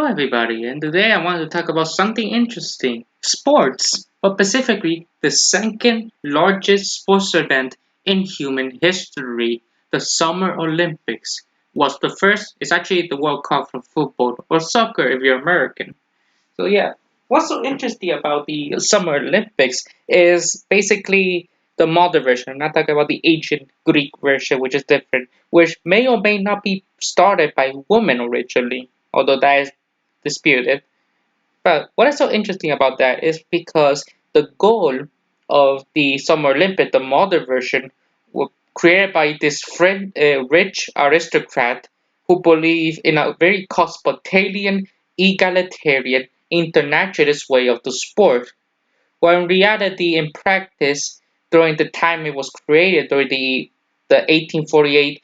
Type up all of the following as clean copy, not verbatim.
everybody, and today I want to talk about something interesting sports, but specifically the second largest sports event in human history, the Summer Olympics. Was the first, it's actually the World Cup for football or soccer if you're American. So yeah, what's so interesting about the Summer Olympics is basically the modern version. I'm not talking about the ancient Greek version, which is different, which may or may not be started by women originally, although that is disputed. But what is so interesting about that is because the goal of the Summer Olympic, the modern version, was created by this rich aristocrat who believed in a very cosmopolitan, egalitarian, internationalist way of the sport. While in reality, in practice, during the time it was created, during the 1848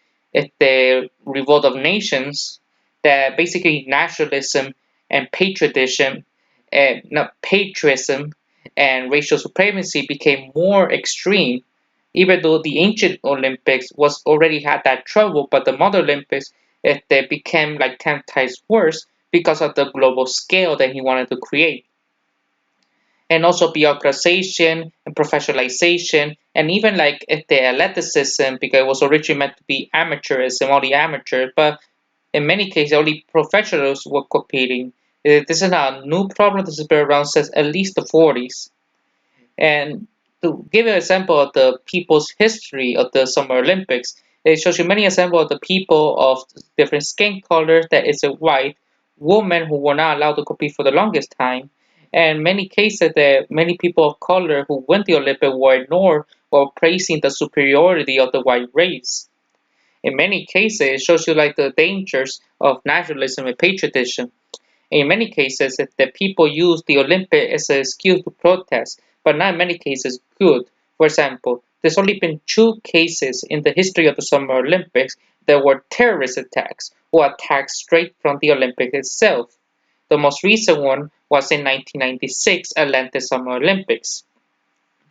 the Revolt of Nations, that basically nationalism and patriotism and not patriotism and racial supremacy became more extreme. Even though the ancient Olympics was already had that trouble, but the modern Olympics they became like 10 times worse because of the global scale that he wanted to create, and also bureaucratization and professionalization, and even like the athleticism, because it was originally meant to be amateurism, only amateurs, but in many cases only professionals were competing. This is not a new problem. This has been around since at least the 40s. And to give you an example of the people's history of the Summer Olympics, it shows you many examples of the people of different skin colors, that is a white, women who were not allowed to compete for the longest time, and many cases that many people of color who went to the Olympics were ignored while praising the superiority of the white race. In many cases, it shows you like the dangers of nationalism and patriotism. In many cases, the people use the Olympics as an excuse to protest, but not in many cases good. For example, there's only been two cases in the history of the Summer Olympics that were terrorist attacks or attacks straight from the Olympics itself. The most recent one was in 1996 Atlanta Summer Olympics,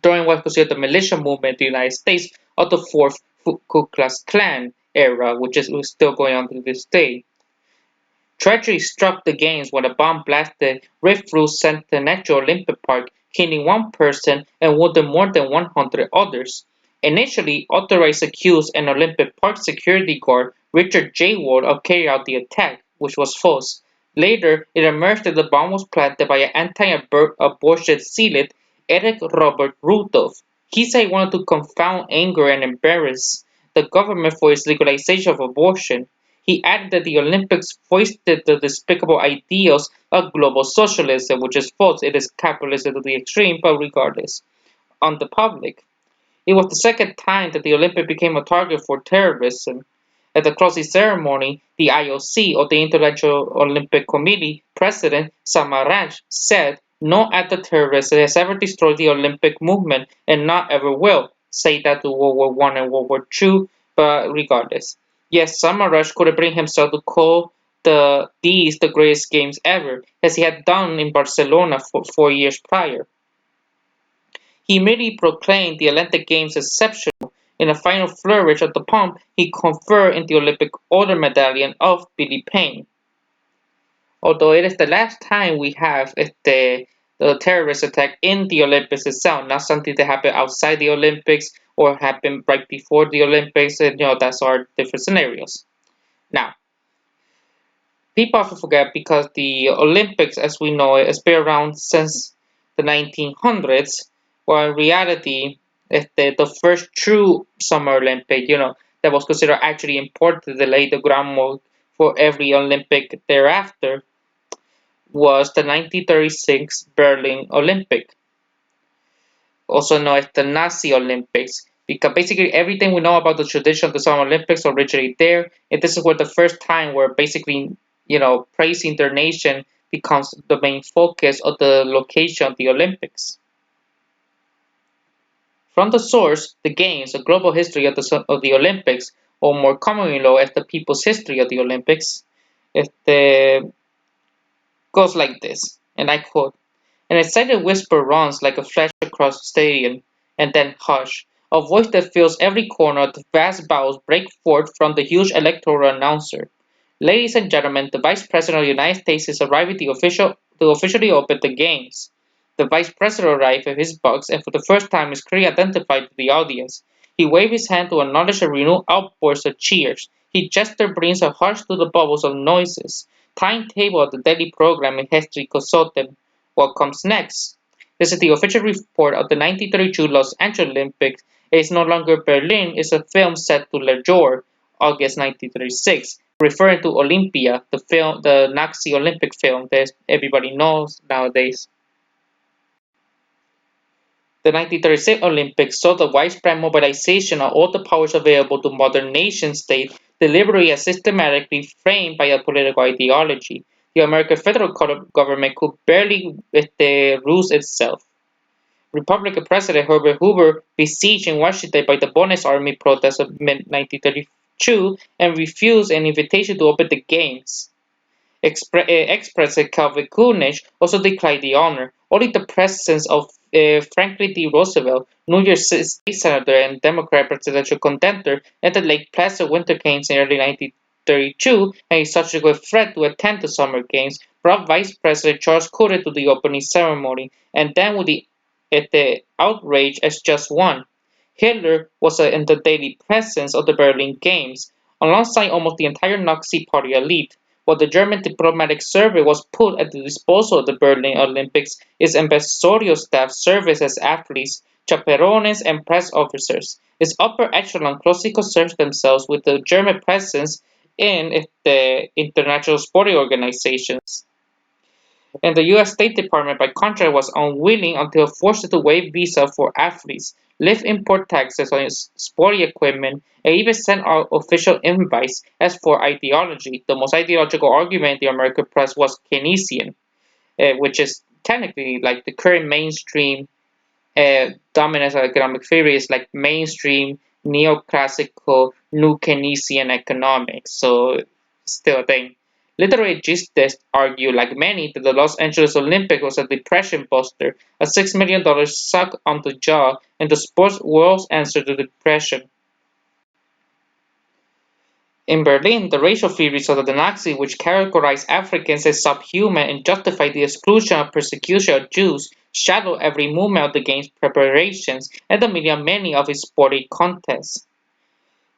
during what was considered the militia movement in the United States of the fourth Ku Klux Klan era, which is still going on to this day. Tragedy struck the games when a bomb blasted ripped through Centennial Olympic Park, killing one person and wounding more than 100 others. Initially, authorities accused an Olympic Park security guard, Richard J. Ward, of carrying out the attack, which was false. Later, it emerged that the bomb was planted by an anti-abortion zealot, Eric Robert Rudolph. He said he wanted to confound, anger, and embarrass the government for its legalization of abortion. He added that the Olympics foisted the despicable ideals of global socialism, which is false. It is capitalism to the extreme, but regardless, on the public. It was the second time that the Olympics became a target for terrorism. At the closing ceremony, the IOC, or the International Olympic Committee president Samaranch, said, "No act of terrorism has ever destroyed the Olympic movement and not ever will." Say that to World War One and World War Two, but regardless. Yes, Samaranch couldn't bring himself to call these the greatest games ever, as he had done in Barcelona 4 years prior. He immediately proclaimed the Olympic Games exceptional. In a final flourish of the pomp, he conferred in the Olympic Order Medallion of Billy Payne. Although it is the last time we have the terrorist attack in the Olympics itself, not something that happened outside the Olympics or happened right before the Olympics, and that's our different scenarios. Now, people often forget because the Olympics, as we know it, has been around since the 1900s, while in reality, the first true Summer Olympic, that was considered actually important to lay the groundwork for every Olympic thereafter, was the 1936 Berlin Olympic, also known as the Nazi Olympics, because basically everything we know about the tradition of the Summer Olympics originated there, and this is where the first time where basically, praising their nation becomes the main focus of the location of the Olympics. From the source, the Games, a global history of the Olympics, or more commonly known as the People's History of the Olympics, este, goes like this, and I quote, "An excited whisper runs like a flash across the stadium, and then hush. A voice that fills every corner of the vast bowels breaks forth from the huge electoral announcer. Ladies and gentlemen, the Vice President of the United States is arriving to officially open the games. The Vice President arrived with his box and for the first time is clearly identified to the audience. He waved his hand to acknowledge a renewed outburst of cheers. His gesture brings a hush to the bubbles of noises. Timetable of the daily program in Hector consulted. What comes next? This is the official report of the 1932 Los Angeles Olympics. It is no longer Berlin, it's a film set to Le Jour, August 1936, referring to Olympia, the Nazi Olympic film that everybody knows nowadays. The 1936 Olympics saw the widespread mobilization of all the powers available to modern nation-states, deliberately and systematically framed by a political ideology. The American federal government could barely rule itself. Republican President Herbert Hoover, besieged in Washington by the Bonus Army protests of mid-1932, and refused an invitation to open the games. Ex-President Calvin Coolidge also declined the honor. Only the presence of Franklin D. Roosevelt, New York State Senator and Democrat presidential contender, entered Lake Placid Winter Games in early 1932, and his subsequent threat to attend the Summer Games brought Vice President Charles Coolidge to the opening ceremony, and then with the outrage as just one. Hitler was in the daily presence of the Berlin Games, alongside almost the entire Nazi Party elite. While the German diplomatic service was put at the disposal of the Berlin Olympics, its ambassadorial staff served as athletes, chaperones, and press officers. Its upper echelon closely concerned themselves with the German presence in the international sporting organizations. And the US State Department, by contrast, was unwilling until forced to waive visas for athletes, lift import taxes on its sporting equipment, and even send out official invites. As for ideology, the most ideological argument in the American press was Keynesian, which is technically like the current mainstream dominance of economic theory is like mainstream neoclassical new Keynesian economics. So still a thing. Literary gist argue, like many, that the Los Angeles Olympics was a depression buster, a $6 million suck on the jaw, and the sports world's answer to depression. In Berlin, the racial theories of the Nazis, which characterized Africans as subhuman and justified the exclusion and persecution of Jews, shadowed every movement of the game's preparations and the media many of its sporting contests.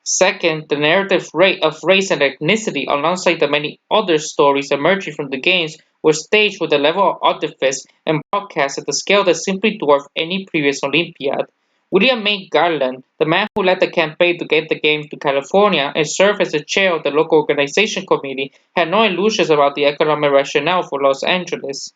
Second, the narrative of race and ethnicity, alongside the many other stories emerging from the games, were staged with a level of artifice and broadcast at a scale that simply dwarfed any previous Olympiad. William May Garland, the man who led the campaign to get the games to California and served as the chair of the local organization committee, had no illusions about the economic rationale for Los Angeles.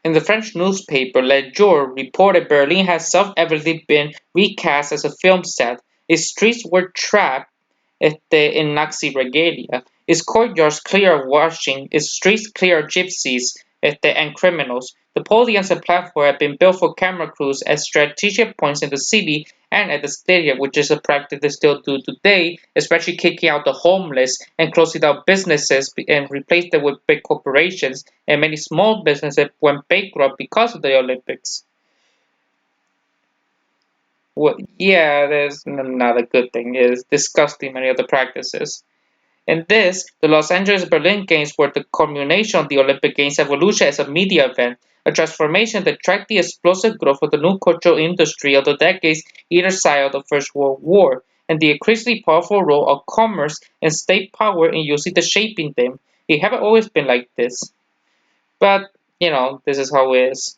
In the French newspaper Le Jour reported Berlin had self-evidently been recast as a film set. Its streets were trapped in Nazi regalia, its courtyards clear of washing, its streets clear of gypsies and criminals. The podiums and platform had been built for camera crews at strategic points in the city and at the stadium, which is a practice they still do today, especially kicking out the homeless and closing down businesses and replacing them with big corporations, and many small businesses went bankrupt because of the Olympics. Well, yeah, that's not a good thing. It is disgusting, many of the practices. In this, the Los Angeles Berlin Games were the culmination of the Olympic Games evolution as a media event, a transformation that tracked the explosive growth of the new cultural industry of the decades either side of the First World War, and the increasingly powerful role of commerce and state power in using the shaping them. It haven't always been like this, but this is how it is.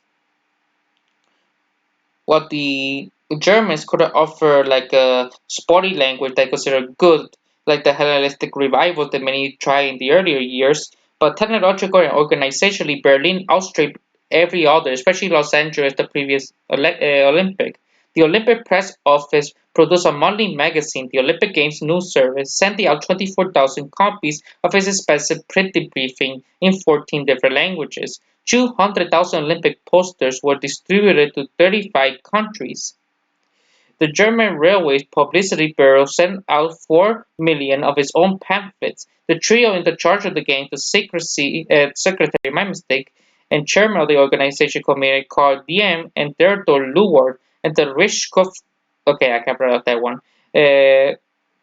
What the Germans could offer like a sporty language they considered good, like the Hellenistic revival that many tried in the earlier years, but technologically and organizationally, Berlin outstripped every other, especially Los Angeles, the previous Olympic. The Olympic Press Office produced a monthly magazine, the Olympic Games News Service, sending out 24,000 copies of its expensive printed briefing in 14 different languages. 200,000 Olympic posters were distributed to 35 countries. The German Railways Publicity Bureau sent out 4 million of its own pamphlets. The trio in the charge of the game, the secretary, my mistake, and chairman of the organization committee, Carl Diem and Theodor Luward, and the Rischkopf, okay, I can't pronounce that one,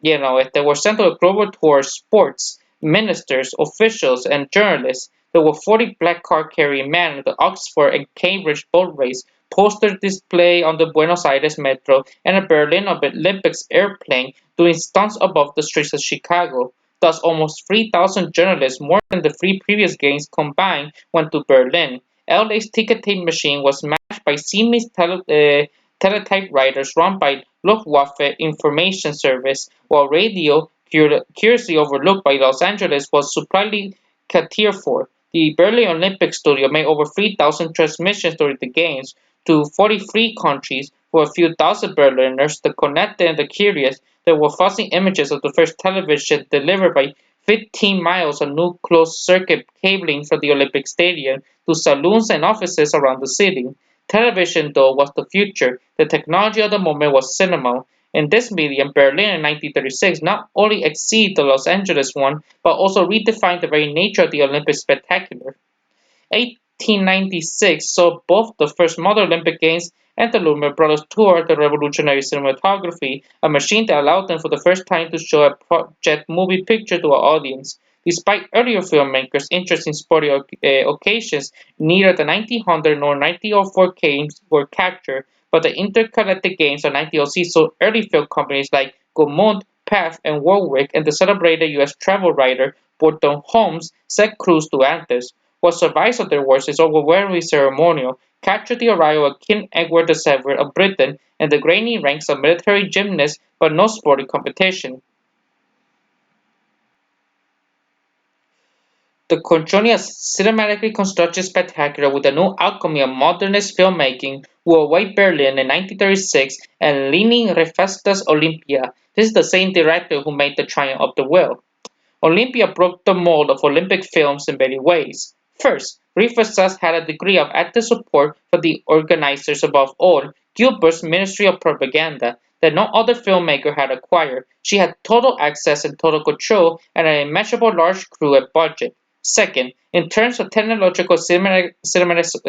If they were sent to a global tour, sports, ministers, officials, and journalists, there were 40 black card-carrying men at the Oxford and Cambridge boat race, posters displayed on the Buenos Aires metro, and a Berlin Olympics airplane doing stunts above the streets of Chicago. Thus, almost 3,000 journalists, more than the three previous games combined, went to Berlin. LA's ticketing machine was matched by Siemens teletypewriters run by Luftwaffe Information Service, while radio, curiously overlooked by Los Angeles, was supplied catered for. The Berlin Olympic Studio made over 3,000 transmissions during the Games to 43 countries for a few thousand Berliners, the connected and the curious. There were fuzzy images of the first television delivered by 15 miles of new closed-circuit cabling from the Olympic Stadium to saloons and offices around the city. Television, though, was the future. The technology of the moment was cinema. In this medium, Berlin in 1936 not only exceeded the Los Angeles one, but also redefined the very nature of the Olympic spectacular. 1896 saw both the first modern Olympic Games and the Lumiere Brothers tour the revolutionary cinematography, a machine that allowed them for the first time to show a project movie picture to an audience. Despite earlier filmmakers' interest in sporting occasions, neither the 1900 nor 1904 games were captured, but the interconnected games of 1906 saw early film companies like Gaumont, Path, and Warwick, and the celebrated U.S. travel writer Burton Holmes set crews to Antis. What survives of their works is overwhelmingly ceremonial, captured the arrival of King Edward VII of Britain and the grainy ranks of military gymnasts, but no sporting competition. The Conchonia cinematically constructed spectacular with the new alchemy of modernist filmmaking will await Berlin in 1936 and Leni Riefenstahl's Olympia. This is the same director who made The Triumph of the Will. Olympia broke the mold of Olympic films in many ways. First, Riefenstahl had a degree of active support for the organizers, above all, Gilbert's Ministry of Propaganda, that no other filmmaker had acquired. She had total access and total control, and an immeasurable large crew and budget. Second, in terms of technological cinematic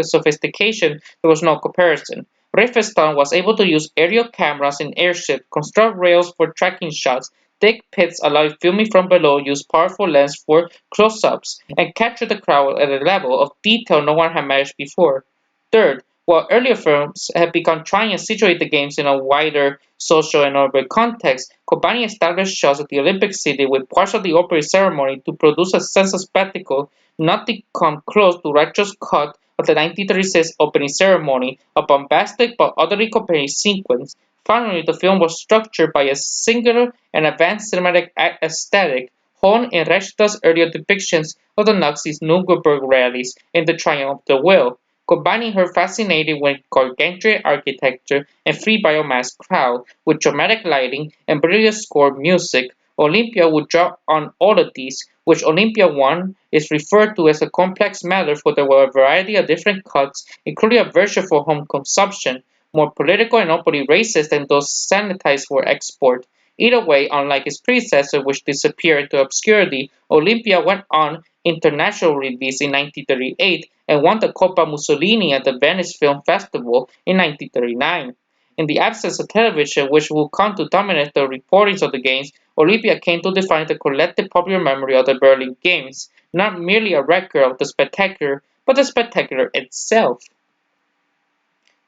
sophistication, there was no comparison. Riefenstahl was able to use aerial cameras in airships, construct rails for tracking shots, thick pits allowing filming from below, use powerful lens for close-ups, and capture the crowd at a level of detail no one had managed before. Third, while earlier films had begun trying to situate the games in a wider social and urban context, combining established shots of the Olympic city with parts of the opening ceremony to produce a sense of spectacle, nothing come close to Retro's cut of the 1936 opening ceremony, a bombastic but utterly compelling sequence. Finally, the film was structured by a singular and advanced cinematic aesthetic, honed in Reich's earlier depictions of the Nazis' Nuremberg rallies in The Triumph of the Will, combining her fascinating with gargantuan architecture and free biomass crowd, with dramatic lighting and brilliant score music. Olympia would draw on all of these, which Olympia 1 is referred to as a complex matter for there were a variety of different cuts, including a version for home consumption, more political and openly racist than those sanitized for export. Either way, unlike its predecessor, which disappeared into obscurity, Olympia went on international release in 1938 and won the Coppa Mussolini at the Venice Film Festival in 1939. In the absence of television, which would come to dominate the reportings of the games, Olympia came to define the collective popular memory of the Berlin Games, not merely a record of the spectacular, but the spectacular itself.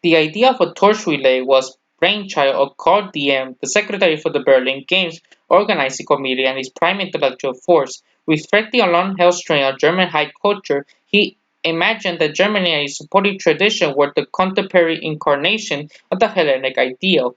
The idea of a torch relay was brainchild of Karl Diem, the secretary for the Berlin Games organizing committee and his prime intellectual force. Reflecting a long-held strain of German high culture, he imagined that Germany and its supporting tradition were the contemporary incarnation of the Hellenic ideal,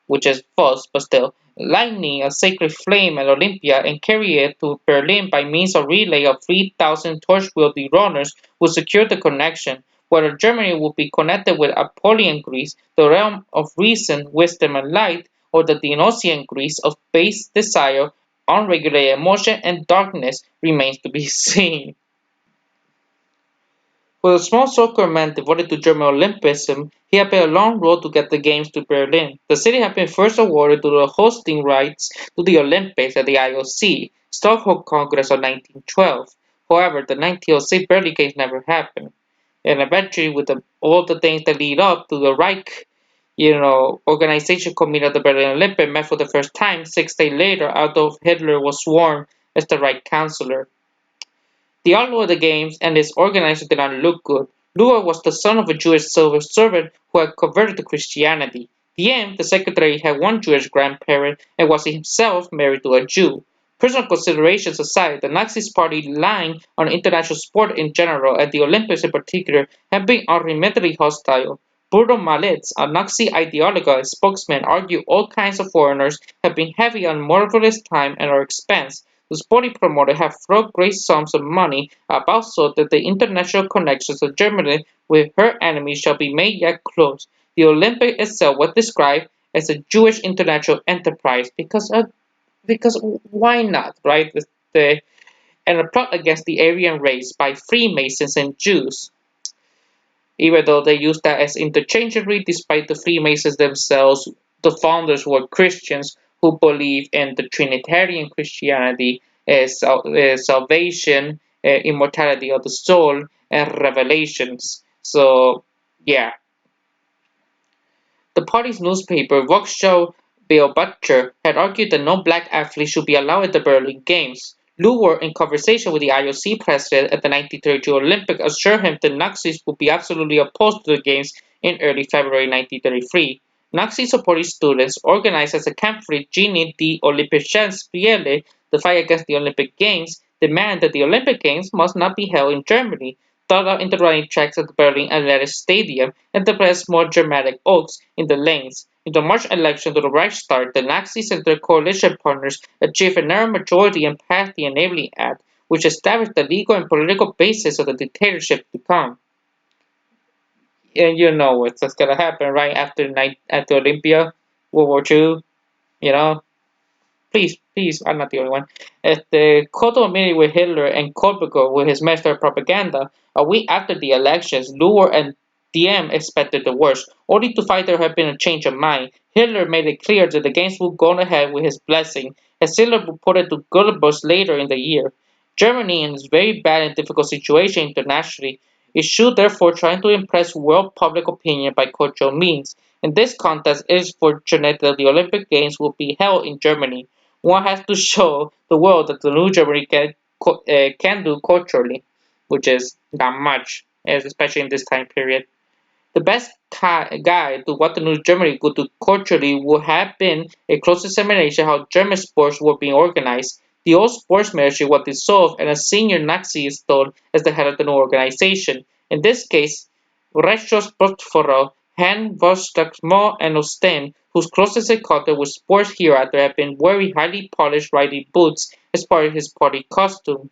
which is false but still, lighting a sacred flame at Olympia and carrying it to Berlin by means of relay of 3,000 torch-wielding runners would secure the connection. Whether Germany would be connected with Apollyon Greece, the realm of reason, wisdom, and light, or the Dionysian Greece of base desire, unregulated emotion, and darkness remains to be seen. With a small circle of men devoted to German Olympism, he had been a long road to get the Games to Berlin. The city had been first awarded the hosting rights to the Olympics at the IOC, Stockholm Congress of 1912. However, the 1906 Berlin Games never happened. And eventually, with all the things that lead up to the Reich, organization committee of the Berlin Olympics met for the first time. 6 days later, Adolf Hitler was sworn as the Reich Chancellor. The outlaw of the games and its organizer did not look good. Luhr was the son of a Jewish civil servant who had converted to Christianity. Diem, the secretary, had one Jewish grandparent and was himself married to a Jew. Personal considerations aside, the Nazi Party line on international sport in general and the Olympics in particular had been unremittingly hostile. Bruno Malitz, a Nazi ideologue and spokesman, argued all kinds of foreigners have been heavy on marvelous time at our expense. The sporting promoter have thrown great sums of money about so that the international connections of Germany with her enemies shall be made yet close. The Olympic itself was described as a Jewish international enterprise because why not, right? And a plot against the Aryan race by Freemasons and Jews, even though they used that as interchangeably, despite the Freemasons themselves, the founders were Christians who believe in the Trinitarian Christianity as salvation, immortality of the soul, and revelations. So, yeah. The party's newspaper, Volksschau Beobachter, had argued that no black athletes should be allowed at the Berlin Games. Luhr, in conversation with the IOC president at the 1932 Olympics, assured him that Nazis would be absolutely opposed to the Games in early February 1933. Nazi-supporting students, organized as a Kampfgruppe gegen die Olympischen Spiele, the fight against the Olympic Games, demand that the Olympic Games must not be held in Germany, dug out into running tracks at the Berlin Athletic Stadium, and depressed more dramatic oaks in the lanes. In the March election to the Reichstag, the Nazis and their coalition partners achieved a narrow majority and passed the Enabling Act, which established the legal and political basis of the dictatorship to come. And you know what's gonna happen, right? After Olympia, World War II, you know, please, I'm not the only one. At the Koto meeting with Hitler and Kohlberger with his master of propaganda, a week after the elections, Luhr and Diem expected the worst, only to find there had been a change of mind. Hitler made it clear that the games would go ahead with his blessing, as Hitler reported to Goebbels later in the year. Germany, in its very bad and difficult situation internationally, is should therefore trying to impress world public opinion by cultural means. In this context, it is fortunate that the Olympic Games will be held in Germany. One has to show the world that the new Germany can do culturally, which is not much, especially in this time period. The best guide to what the new Germany could do culturally would have been a close examination how German sports were being organized. The old sports ministry was dissolved and a senior Nazi installed as the head of the new organization. In this case, Rechtssportführer Hans Wolfgang and Osten, whose closest encounter with sports hereafter had been wearing highly polished riding boots as part of his party costume,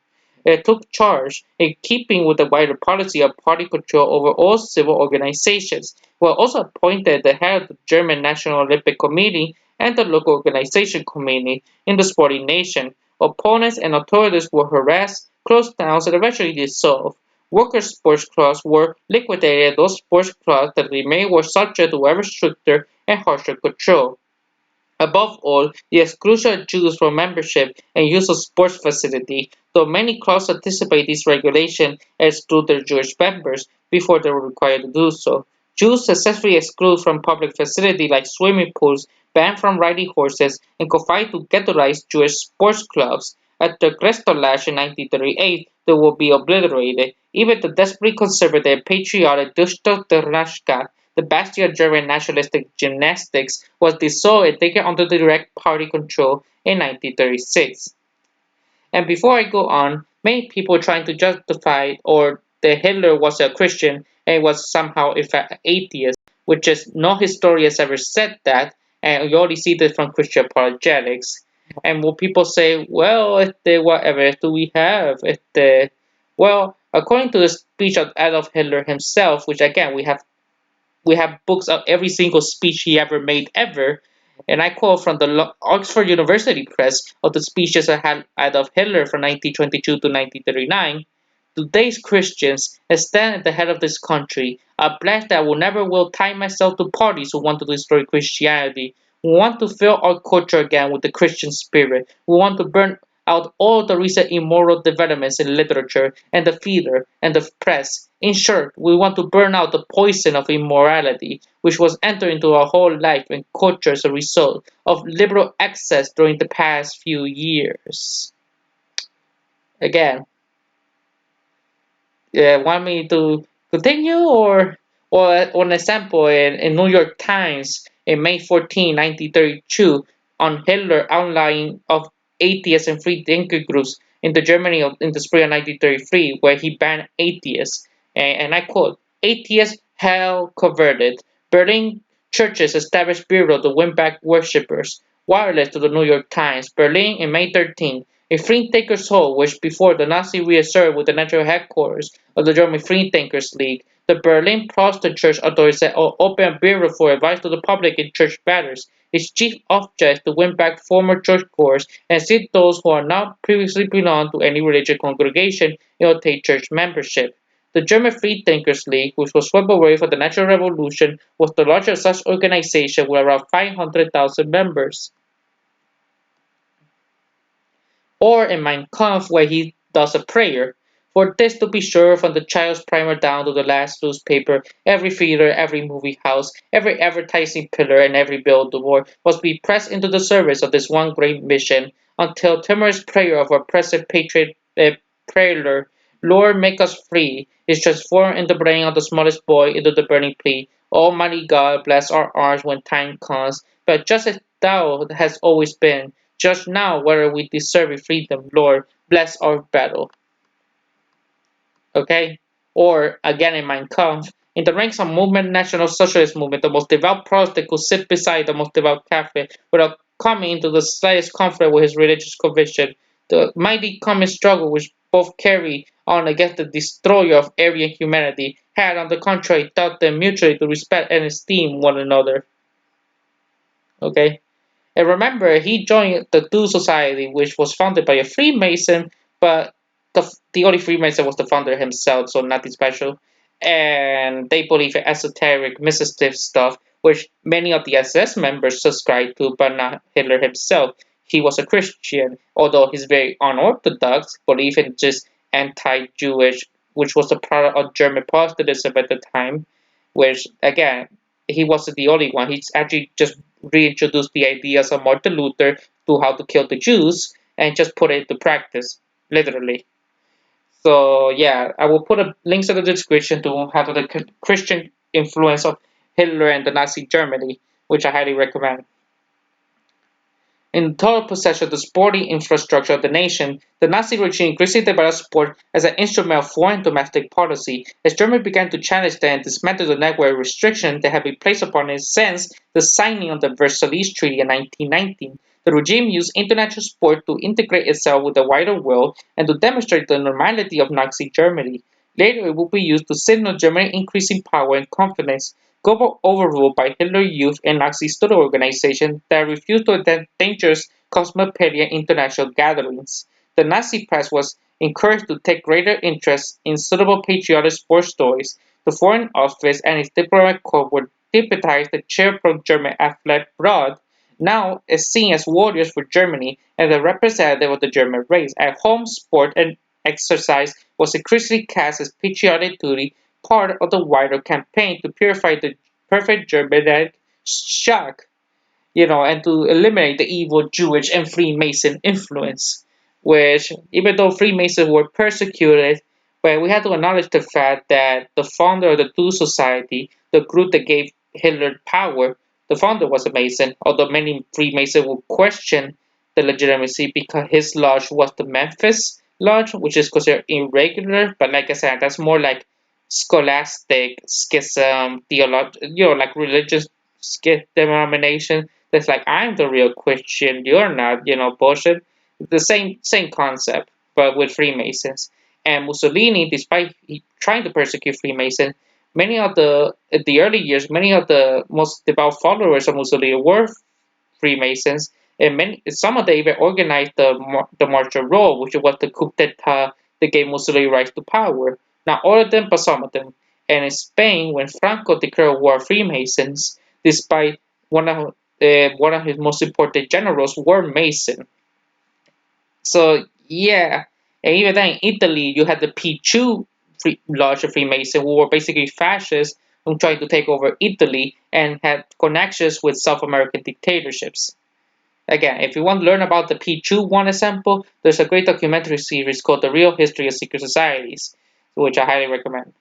took charge, in keeping with the wider policy of party control over all civil organizations, while also appointed the head of the German National Olympic Committee and the local organization committee in the sporting nation. Opponents and authorities were harassed, closed down, and eventually dissolved. Workers' sports clubs were liquidated, and those sports clubs that remained were subject to ever stricter and harsher control. Above all, the exclusion of Jews from membership and use of sports facilities, though many clubs anticipate this regulation and exclude their Jewish members before they were required to do so. Jews successfully excluded from public facilities like swimming pools, banned from riding horses, and confined to ghettoized Jewish sports clubs. At the Kristallnacht in 1938, they will be obliterated. Even the desperately conservative and patriotic Dutzendternaschka, the bastion of German nationalistic gymnastics, was dissolved and taken under direct party control in 1936. And before I go on, many people trying to justify or that Hitler was a Christian and was somehow in fact atheist, which is no historian has ever said that, and you only see this from Christian apologetics. And will people say, well, if the whatever do we have? If the well, according to the speech of Adolf Hitler himself, which again we have books of every single speech he ever made ever. And I quote from the Oxford University Press of the speeches of Adolf Hitler from 1922 to 1939. Today's Christians, as stand at the head of this country, are blessed that I will never will tie myself to parties who want to destroy Christianity. We want to fill our culture again with the Christian spirit. We want to burn out all the recent immoral developments in literature and the theater and the press. In short, we want to burn out the poison of immorality, which was entered into our whole life and culture as a result of liberal excess during the past few years. Again, want me to continue or an example in New York Times in May 14, 1932 on Hitler outline of atheist and free thinker groups in the Germany in the spring of 1933 where he banned atheists and I quote atheists hell converted Berlin churches established bureau to win back worshippers wireless to the New York Times Berlin in May 13 a freethinkers' hall, which before the Nazi reasserted with the natural headquarters of the German Freethinkers League, the Berlin Protestant Church authorities had opened a bureau for advice to the public in church matters. Its chief object is to win back former churchgoers and seek those who are not previously belonged to any religious congregation and obtain church membership. The German Freethinkers League, which was swept away for the Natural Revolution, was the largest such organization with around 500,000 members. Or in Mein Kampf where he does a prayer. For this to be sure, from the child's primer down to the last newspaper, every theater, every movie house, every advertising pillar, and every billboard must be pressed into the service of this one great mission, until timorous prayer of our present patriot prayer, Lord make us free, is transformed in the brain of the smallest boy into the burning plea. Almighty God, bless our arms when time comes, but just as thou hast always been, judge now whether we deserve freedom, Lord, bless our battle. Okay? Or, again in Mein Kampf, in the ranks of movement, National Socialist movement, the most devout Protestant could sit beside the most devout Catholic without coming into the slightest conflict with his religious conviction. The mighty common struggle which both carry on against the destroyer of Aryan humanity had, on the contrary, taught them mutually to respect and esteem one another. Okay? And remember, he joined the Do Society, which was founded by a Freemason, but the only Freemason was the founder himself, so nothing special. And they believe in esoteric, mystical stuff, which many of the SS members subscribed to, but not Hitler himself. He was a Christian, although he's very unorthodox, believed in just anti-Jewish, which was a product of German Protestantism at the time, which, again, he wasn't the only one. He's actually just reintroduced the ideas of Martin Luther to how to kill the Jews and just put it into practice, literally. So yeah, I will put a links in the description to how the Christian influence of Hitler and the Nazi Germany, which I highly recommend. In total possession of the sporting infrastructure of the nation, the Nazi regime increasingly developed sport as an instrument of foreign domestic policy, as Germany began to challenge them and dismantle the network restrictions that had been placed upon it since the signing of the Versailles Treaty in 1919. The regime used international sport to integrate itself with the wider world and to demonstrate the normality of Nazi Germany. Later, it would be used to signal Germany's increasing power and confidence. Global overrule by Hitler Youth and Nazi student organizations that refused to attend dangerous cosmopolitan international gatherings. The Nazi press was encouraged to take greater interest in suitable patriotic sports stories. The Foreign Office and its diplomatic corps would deputize the chair-pro German athlete abroad, now is seen as warriors for Germany and the representative of the German race. At home, sport and exercise was increasingly cast as patriotic duty, part of the wider campaign to purify the perfect Germanic shock, and to eliminate the evil Jewish and Freemason influence. Which, even though Freemasons were persecuted, but we have to acknowledge the fact that the founder of the Do Society, the group that gave Hitler power, the founder was a Mason, although many Freemasons would question the legitimacy because his lodge was the Memphis Lodge, which is considered irregular, but like I said, that's more like scholastic schism, like religious denomination. That's like I'm the real Christian, you're not, bullshit. The same concept, but with Freemasons. And Mussolini, despite trying to persecute Freemasons, many of the early years, many of the most devout followers of Mussolini were Freemasons, and some of them even organized the March of Rome, which was the coup d'état that gave Mussolini rise to power. Not all of them, but some of them. And in Spain, when Franco declared war on Freemasons, despite one of his most important generals were Mason. So yeah, and even then in Italy, you had the P2 Lodge of Freemason, who were basically fascists who tried to take over Italy and had connections with South American dictatorships. Again, if you want to learn about the P2 one example, there's a great documentary series called The Real History of Secret Societies, which I highly recommend.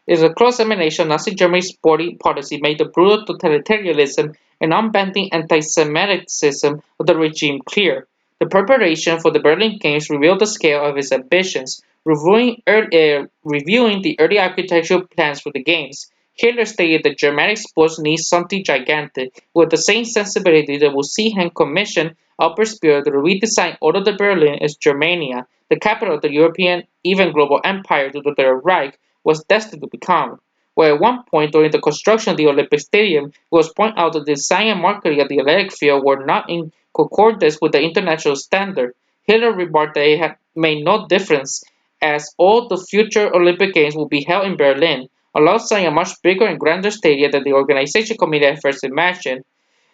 Is a cross-examination of Nazi Germany's policy made the brutal totalitarianism and unbending anti-Semitism of the regime clear. The preparation for the Berlin Games revealed the scale of its ambitions, reviewing the early architectural plans for the Games. Hitler stated that Germanic sports need something gigantic, with the same sensibility that would see him commission Albert Speer to redesign all of the Berlin as Germania, the capital of the European, even global empire due to the Reich was destined to become. Where at one point during the construction of the Olympic Stadium, it was pointed out that the design and marketing of the athletic field were not in concordance with the international standard. Hitler remarked that it had made no difference, as all the future Olympic Games would be held in Berlin, alongside a much bigger and grander stadium than the organization committee had first imagined.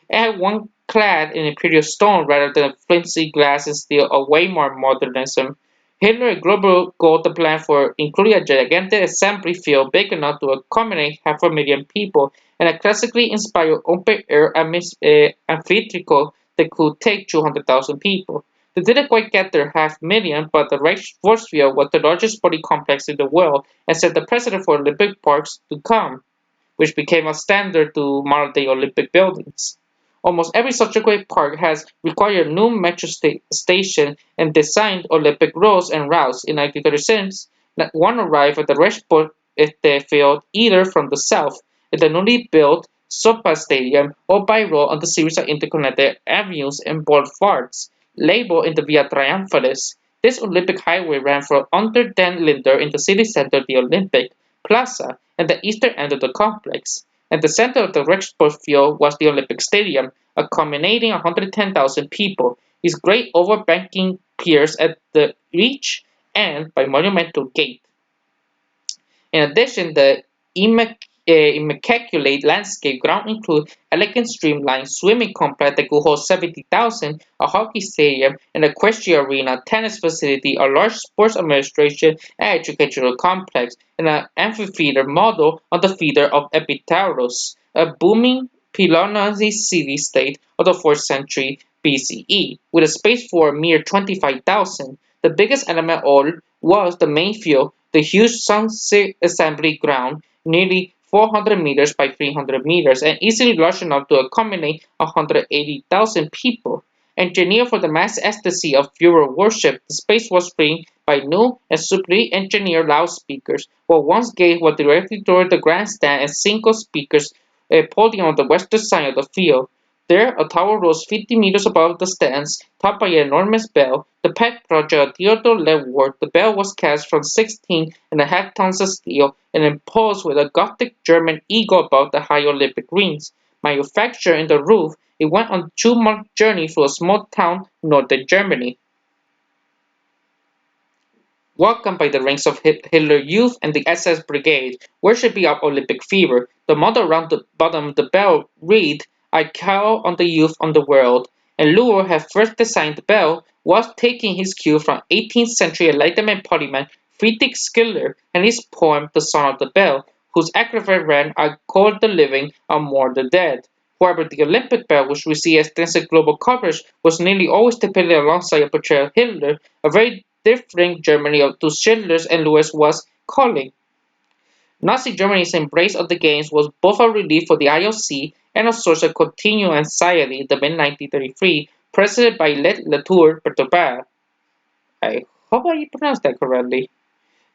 It had one clad in imperial stone rather than flimsy glass and steel, a way more modernism. Hitler and Goebbels got the plan for including a gigantic assembly field big enough to accommodate 500,000 people and a classically inspired open-air amphitheater that could take 200,000 people. They didn't quite get their half million, but the Reich Sports Field was the largest sporting complex in the world and set the precedent for Olympic parks to come, which became a standard to modern-day Olympic buildings. Almost every subsequent park has required new metro station and designed Olympic roads and routes. In 1936, one arrived at the Reichsport field either from the south, at the newly built Sopa Stadium, or by road on the series of interconnected avenues and boulevards, labeled in the Via Triumphalis. This Olympic highway ran from under Den Linder in the city center of the Olympic Plaza and the eastern end of the complex. At the center of the Reichsport field was the Olympic Stadium, accommodating 110,000 people. Its great overbanking piers at the each end by monumental gate. In addition, the immaculate landscape ground include elegant streamlined swimming complex that could hold 70,000, a hockey stadium, an equestrian arena, tennis facility, a large sports administration and educational complex, and an amphitheater model on the feeder of Epitaurus, a booming Peloponnesian city-state of the 4th century BCE, with a space for a mere 25,000. The biggest element of all was the main field, the huge Sunset Assembly Ground, nearly 400 meters by 300 meters, and easily large enough to accommodate 180,000 people. Engineered for the mass ecstasy of viewer worship, the space was framed by new and superbly engineered loudspeakers, while one gate was directly toward the grandstand and single speakers podium on the western side of the field. There, a tower rose 50 meters above the stands, topped by an enormous bell, the pet project of Theodore Leavenworth. The bell was cast from 16.5 tons of steel and imposed with a Gothic German eagle above the high Olympic rings. Manufactured in the roof, it went on a 2-month journey through a small town in northern Germany. Welcomed by the ranks of Hitler Youth and the SS Brigade, worshipping up Olympic fever, the motto around the bottom of the bell read, I call on the youth on the world, and Luhr had first designed the bell, was taking his cue from 18th century Enlightenment polymath Friedrich Schiller and his poem The Song of the Bell, whose epigraph ran, I call the living, I mourn the dead. However, the Olympic bell, which received extensive global coverage, was nearly always depicted alongside a portrait of Hitler, a very different Germany to Schiller's and Lewis was calling. Nazi Germany's embrace of the Games was both a relief for the IOC and a source of continued anxiety in the mid-1933, presided by Latour Perturbat. I hope I pronounced that correctly.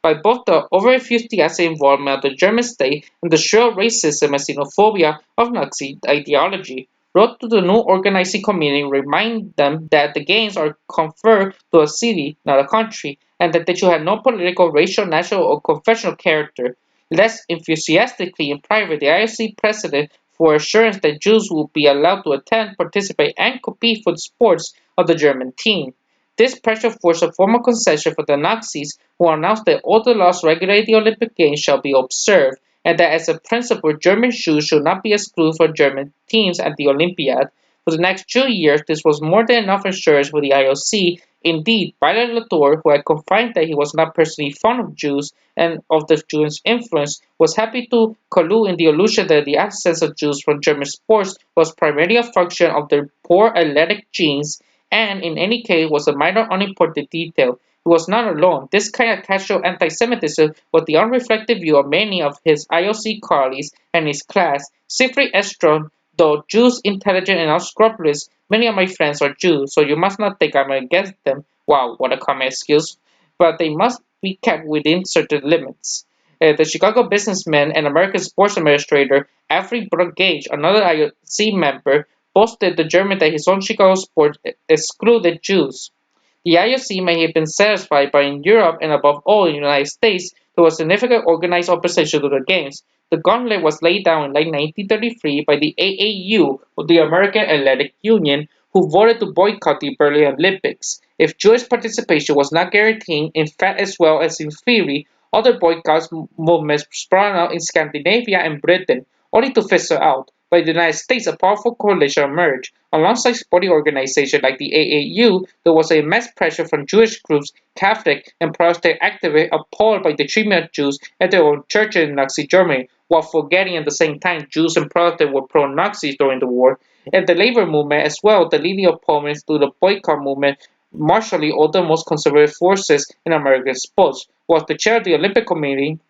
By both the over-enthusiastic involvement of the German state and the sheer racism and xenophobia of Nazi ideology, wrote to the new organizing committee remind them that the games are conferred to a city, not a country, and that they should have no political, racial, national, or confessional character. Less enthusiastically in private, the IOC president for assurance that Jews would be allowed to attend, participate, and compete for the sports of the German team. This pressure forced a formal concession for the Nazis, who announced that all the laws regulating the Olympic Games shall be observed, and that as a principle German Jews should not be excluded from German teams at the Olympiad. For the next 2 years, this was more than enough assurance for the IOC. Indeed, Pilate Latour, who had confided that he was not personally fond of Jews and of the Jewish influence, was happy to collude in the illusion that the absence of Jews from German sports was primarily a function of their poor athletic genes, and in any case was a minor unimportant detail. He was not alone. This kind of casual anti-Semitism was the unreflective view of many of his IOC colleagues and his class. Siegfried Estron, though Jews intelligent and unscrupulous, many of my friends are Jews, so you must not think I'm against them. Wow, what a comment skills. But they must be kept within certain limits. The Chicago businessman and American sports administrator Avery Brugage, another IOC member, boasted to German that his own Chicago sport excluded Jews. The IOC may have been satisfied, but in Europe and above all in the United States, there was significant organized opposition to the Games. The gauntlet was laid down in late 1933 by the AAU, or the American Athletic Union, who voted to boycott the Berlin Olympics. If Jewish participation was not guaranteed, in fact as well as in theory, other boycott movements sprang out in Scandinavia and Britain, only to fizzle out. By the United States, a powerful coalition emerged. Alongside sporting organizations like the AAU, there was immense pressure from Jewish groups, Catholic and Protestant activists appalled by the treatment of Jews at their own churches in Nazi Germany, while forgetting at the same time Jews and Protestants were pro-Nazis during the war. And the labor movement as well, the leading opponents to the boycott movement, marshalling all the most conservative forces in American sports, was the chair of the Olympic Committee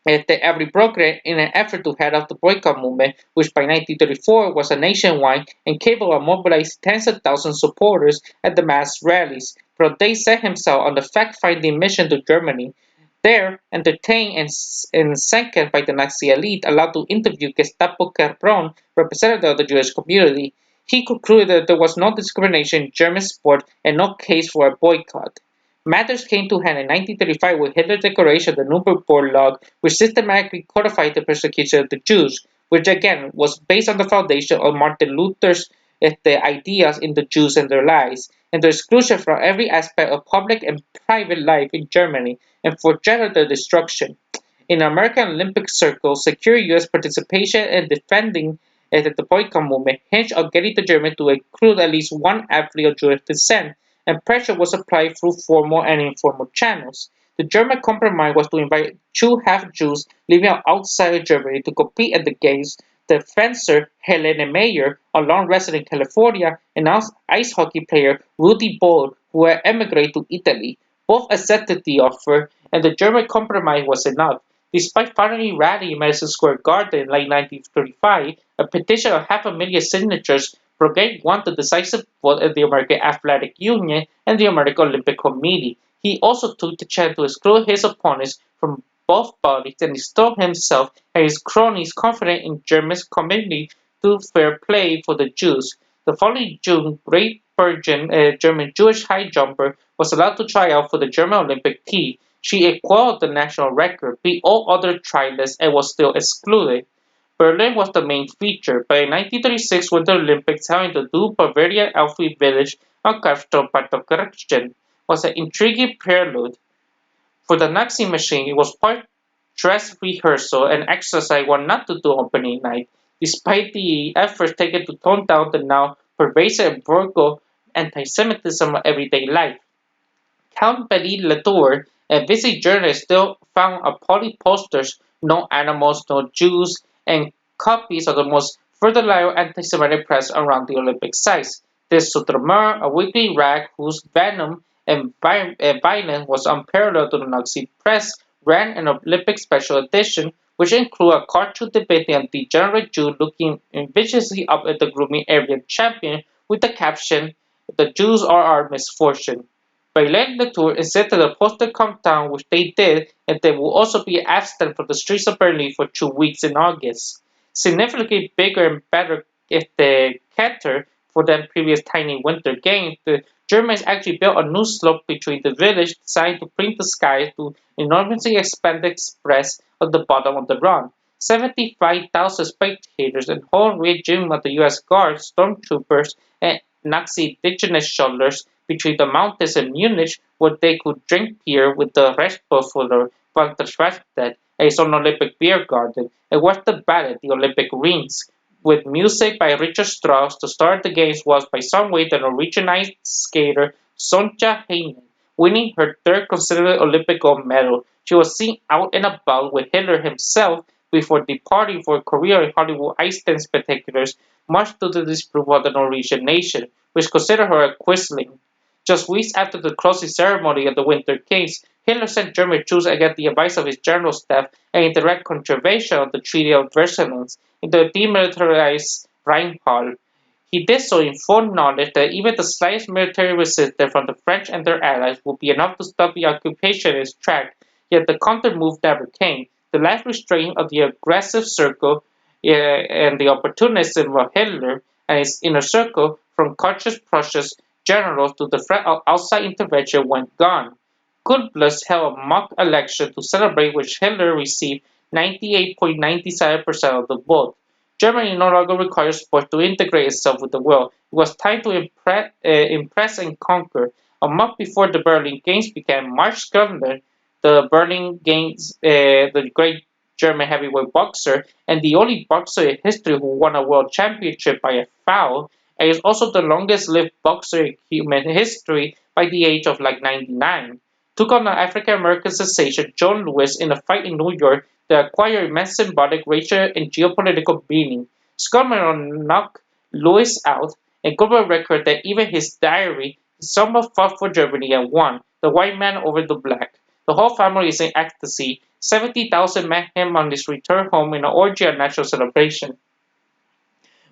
at the every program in an effort to head off the boycott movement, which by 1934 was a nationwide and capable of mobilizing tens of thousands of supporters at the mass rallies. Broday set himself on the fact-finding mission to Germany. There, entertained and seconded by the Nazi elite, allowed to interview Gestapo Capron, representative of the Jewish community, he concluded that there was no discrimination in German sport and no case for a boycott. Matters came to hand in 1935 with Hitler's declaration of the Nuremberg Law, which systematically codified the persecution of the Jews, which again was based on the foundation of Martin Luther's the ideas in the Jews and their lives, and the exclusion from every aspect of public and private life in Germany, and for general destruction. In American Olympic circles, secure U.S. participation and defending the boycott movement hinged on getting the Germans to include at least one athlete of Jewish descent, and pressure was applied through formal and informal channels. The German compromise was to invite two half-Jews living outside of Germany to compete at the Games: the fencer Helene Mayer, a long resident in California, and ice hockey player Rudi Boll, who had emigrated to Italy. Both accepted the offer, and the German compromise was enough. Despite finally rallying Madison Square Garden in late 1935, a petition of 500,000 signatures, Brugade won the decisive vote at the American Athletic Union and the American Olympic Committee. He also took the chance to exclude his opponents from both bodies and installed himself and his cronies confident in Germany's commitment to fair play for the Jews. The following June, Great Virgin, a German Jewish high jumper, was allowed to try out for the German Olympic team. She equaled the national record, beat all other trialists, and was still excluded. Berlin was the main feature, but in 1936 Winter Olympics held in the new Bavarian Alfred village on Capital part of Gretchen was an intriguing prelude. For the Nazi machine, it was part dress rehearsal and exercise what not to do opening night, despite the efforts taken to tone down the now pervasive and vulgar anti-Semitism of everyday life. Count Belle Latour, a busy journalist, still found appalling posters, no animals, no Jews, and copies of the most fertile anti-Semitic press around the Olympic sites. This Sutremur, a weekly rag whose venom and violence was unparalleled to the Nazi press, ran an Olympic special edition, which included a cartoon depicting a degenerate Jew looking viciously up at the gloomy Aryan champion with the caption, "The Jews are our misfortune." Bailen Latour insisted the poster come down, which they did, and they will also be absent from the streets of Berlin for 2 weeks in August. Significantly bigger and better if the Hector for the previous tiny winter games, the Germans actually built a new slope between the village designed to bring the sky to enormously expanded express at the bottom of the run. 75,000 spectators and whole regime of the US Guards, stormtroopers, and Nazi indigenous soldiers between the mountains and Munich, where they could drink beer with the Restbuffalo, Van der Schwarzstadt, and its own Olympic beer garden, and watch the ballet, the Olympic rings. with music by Richard Strauss to start the games was by some way the Norwegian ice skater Sonja Heinen, winning her third consecutive Olympic gold medal. She was seen out and about with Hitler himself before departing for a career in Hollywood ice dance spectaculars, much to the disapproval of the Norwegian nation, which considered her a quisling. Just weeks after the closing ceremony of the Winter Games, Hitler sent German troops against the advice of his general staff and in direct contravention of the Treaty of Versailles into the demilitarized Rheinhall. He did so in full knowledge that even the slightest military resistance from the French and their allies would be enough to stop the occupation in its track, yet the counter-move never came. The last restraint of the aggressive circle and the opportunism of Hitler and his inner circle, from cautious Prussia's generals to the threat of outside intervention, went gone. Goebbels held a mock election to celebrate which Hitler received 98.97% of the vote. Germany no longer required sports to integrate itself with the world. It was time to impress and conquer. A month before the Berlin Games began, Mark Skundler, the Berlin Games, the great German heavyweight boxer, and the only boxer in history who won a world championship by a foul, and is also the longest lived boxer in human history by the age of like 99, took on the African American sensation John Lewis in a fight in New York that acquired immense symbolic, racial, and geopolitical meaning. Scummering knocked Lewis out, and Goebbels recorded that even his diary, someone fought for Germany and won, the white man over the black. The whole family is in ecstasy. 70,000 met him on his return home in an orgy of national celebration.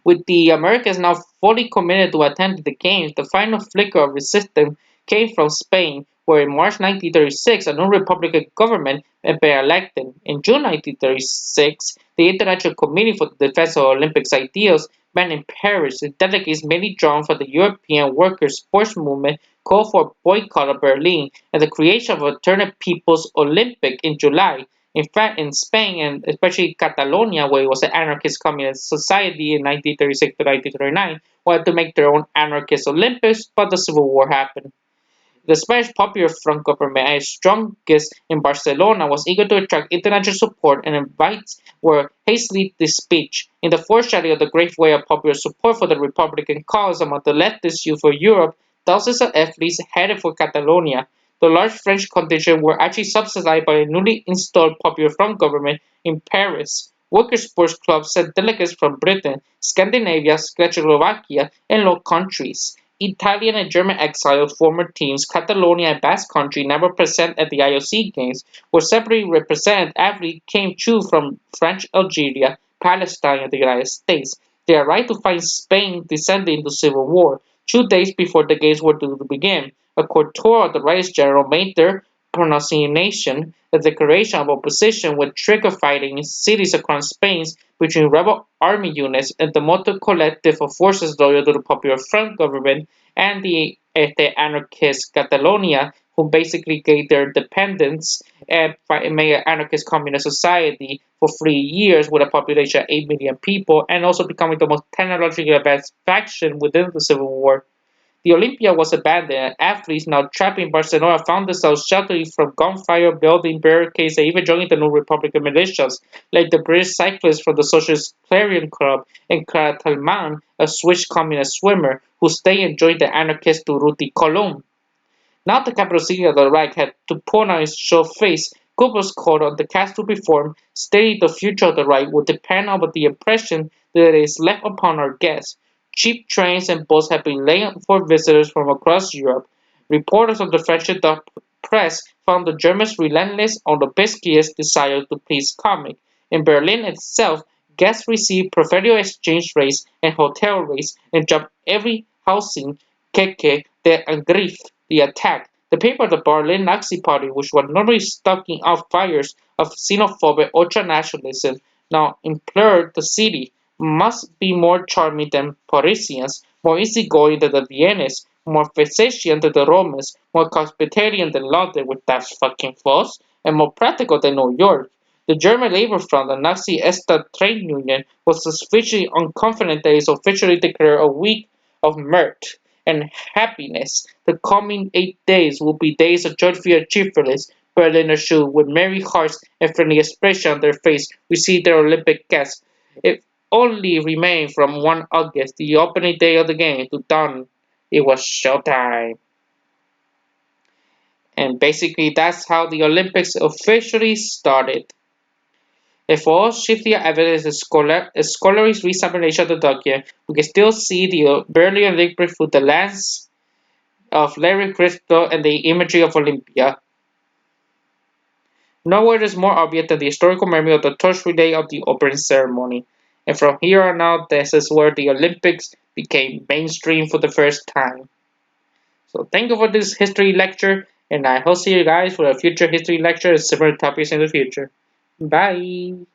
With the Americans now fully committed to attend the games, the final flicker of resistance came from Spain, where in March 1936 a new Republican government had been elected. In June 1936, the International Committee for the Defense of Olympics Ideals met in Paris. The delegates, mainly drawn from the European workers' sports movement, called for a boycott of Berlin and the creation of an alternate People's Olympic in July. In fact, in Spain, and especially Catalonia, where it was an anarchist communist society in 1936 to 1939, wanted to make their own anarchist Olympics, but the Civil War happened. The Spanish Popular Front government, at its strongest in Barcelona, was eager to attract international support, and invites were hastily dispatched. In the foreshadowing of the great wave of popular support for the Republican cause among the leftist youth of Europe, thousands of athletes headed for Catalonia. The large French contingent were actually subsidized by a newly installed Popular Front government in Paris. Worker sports clubs sent delegates from Britain, Scandinavia, Czechoslovakia, and Low Countries. Italian and German exiled former teams, Catalonia and Basque Country, never present at the IOC Games, where separately represented athletes came too from French Algeria, Palestine, and the United States. They arrived to find Spain descending into civil war. 2 days before the Games were due to begin, a couture of the Rights General made their pronunciation a declaration of opposition with trigger fighting in cities across Spain between rebel army units and the Motor Collective of forces loyal to the Popular Front government and the anarchist Catalonia, who basically gave their independence and made an anarchist communist society for 3 years with a population of 8 million people, and also becoming the most technologically advanced faction within the Civil War. The Olympia was abandoned, and athletes now trapped in Barcelona found themselves sheltering from gunfire, building barricades, and even joining the new Republican militias, like the British cyclist from the Socialist Clarion Club, and Clara Talman, a Swiss communist swimmer, who stayed and joined the anarchist Durruti Column. Now the capital city of the Reich had to put on its show face. Goebbels called on the cast to reform, stating the future of the Reich would depend on the impression that is left upon our guests. Cheap trains and boats have been laid for visitors from across Europe. Reporters of the French and Dutch press found the Germans relentless on the biscuit's desire to please comic. In Berlin itself, guests received preferential exchange rates and hotel rates and jumped every housing Keke, the Angriff, the attack. The paper of the Berlin Nazi Party, which was normally stoking out fires of xenophobic ultranationalism, now implored the city must be more charming than Parisians, more easygoing than the Viennese, more physician than the Romans, more hospitalian than London, with that's fucking false, and more practical than New York. The German Labor Front, the Nazi Estad trade union, was sufficiently unconfident that it officially declared a week of mirth and happiness. The coming 8 days will be days of joyful cheerfulness. Berliners should, with merry hearts and friendly expression on their face, receive their Olympic guests. If only remained from 1 August, the opening day of the game, to dawn. It was showtime. And basically, that's how the Olympics officially started. If all shifty evidence is scholarly re-examination of the document, we can still see the Berlin Olympics through the lens of Larry Christo and the imagery of Olympia. Nowhere is more obvious than the historical memory of the torch relay of the opening ceremony. And from here on out, this is where the Olympics became mainstream for the first time. So thank you for this history lecture, and I hope to see you guys for a future history lecture and similar topics in the future. Bye!